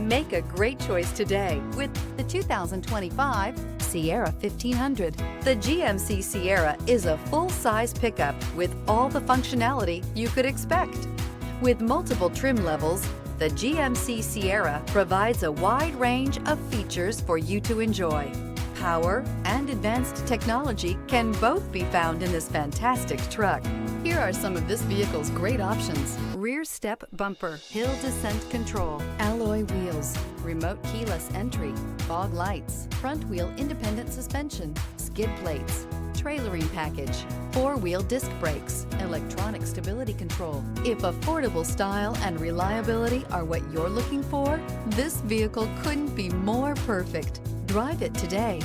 Make a great choice today with the 2025 Sierra 1500. The GMC Sierra is a full-size pickup with all the functionality you could expect. With multiple trim levels, the GMC Sierra provides a wide range of features for you to enjoy. Power and advanced technology can both be found in this fantastic truck. Here are some of this vehicle's great options: rear step bumper, hill descent control, alloy wheels, remote keyless entry, fog lights, front wheel independent suspension, skid plates, trailering package, four-wheel disc brakes, electronic stability control. If affordable style and reliability are what you're looking for, this vehicle couldn't be more perfect. Drive it today.